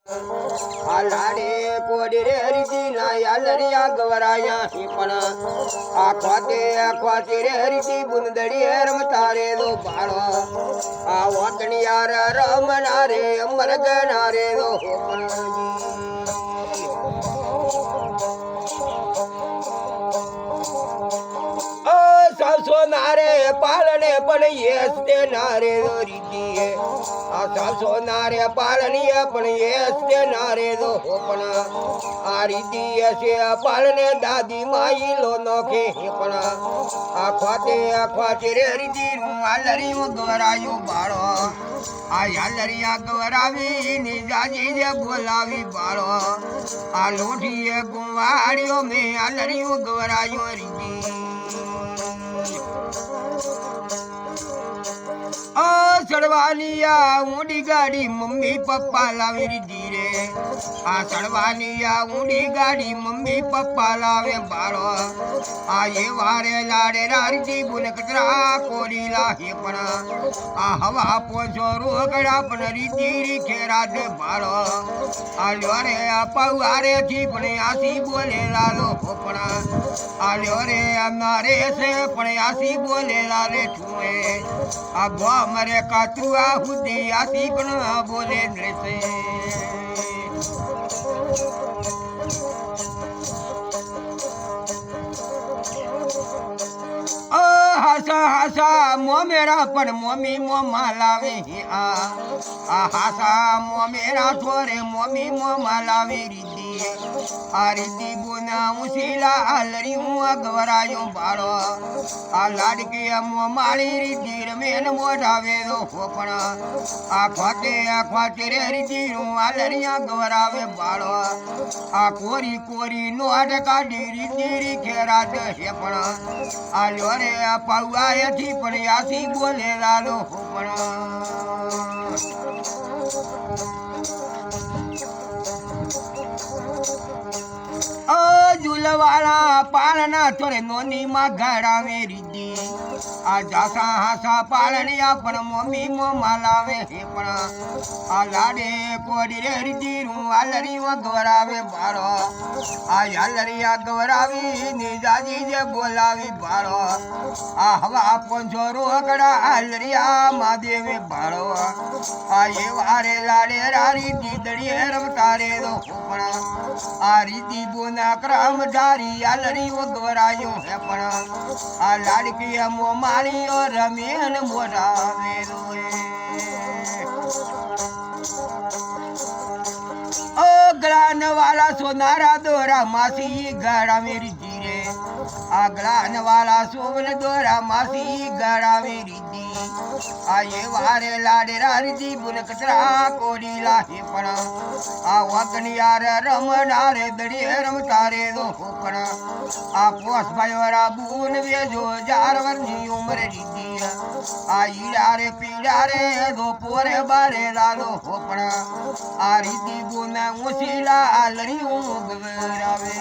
આ લાડે કોડી રે રીતી ના યાલરિયા ગવરાયા હી પણ આ ખોતે રે રીતી બુંદડી રમતા રે દો બાળો આ વતનિયાર રમના રે મરગના રે દો સાસો નારે પાલને પણ યસ તે નારે દો રીતી આ સાસો નારે પાલનીય પણ યસ તે નારે દો પણ આ રીતી છે પાલને દાદી માઈ લો નોખે પણ આ ખોતે રે રીતી નું આલરી ગવરાયું બાળો આ યાલરિયા ગવરાવી ની જાજી જે બોલાવી બાળો આ લોઢીએ ગુવાડ્યો મેં આલરિયું ગવરાયું રીતી સડવાનિયા ઊંડી ગાડી મમ્મી પપ્પા લાવી રીધી રે આ સડવાનિયા ઊંડી ગાડી મમ્મી પપ્પા લાવે બાળો આ એ વારે લાડે રારજી બુન કચરા કોરી લાહે પણ આ હવા પોછો રોગડા પણ રીતી રીખે રાધે બાળો આ લ્યો રે આ પવારે થી પણ આસી બોલે લાલો પણ આ લ્યો રે મારે છે પણ આસી બોલે લાલે છુએ આ ગો મરે કાતુઆ હુદી આસી પણ બોલે નૃસે હાસા હાસા મોમેરા પણ મોમી મોમાં લાવે આ હાસા મોમેરા છોરે મોમી મોમાં લાવે રીધી આ રીધી બોના ઉસીલા આલરી હું ગવરાયો બાળો આ લાડકી મો માળી રીધી રમેન મોઢાવે દો પણ આ ખોતે રે રીધી હું આલરિયા ગવરાવે બાળો આ કોરી કોરી નોટ કાઢી રીધી રીખે રાત હે પણ આ લ્યો રે આ પાવાએથી પણ આસી બોલે લાલો પણ ઝુલવાળા પાળના થોરે નોની માં ઘડાવે રીધી આ જાસા હાસા પાળનિયા પણ મમ્મી મોમાં લાવે હે પણ આ લાડે કોડી રે રીધી નું આલરી ગવરાવે બાળો આ યાલરિયા ગવરાવી ની જાજી જે બોલાવી બાળો આ હવા પોંછો રોગડા આલરિયા મહાદેવે બાળો આ એ વારે લાડે રારી દીદડીએ રમતા રે દો પણ આ રીતી બોના ક્રમ ધારી આલરી ગવરાયો હે પણ આ લાડકી મો માળીઓ રમેન મોઢાવે ઓ ગ્લાન વાલા સોનારા દોરા માસી ગાડા મેરી ધીરે આ ગ્લાન વાલા સોવન દોરા માસી ગાડા મેરી ધી આ એ વારે લાડે રારજી બુન કચરા કોડી લાહે પણ આ વગનિયાર રમનારે દડીએ રમતા રે દો પણ આ પોસ ભાઈવરા બુન વેજો 4 વર્ષની ઉંમરે રીધી આ ઈડા રે પીડા રે દો પોરે બારે લાલો પણ આ રીધી બુન ઉસીલા આલરી ગવરાવે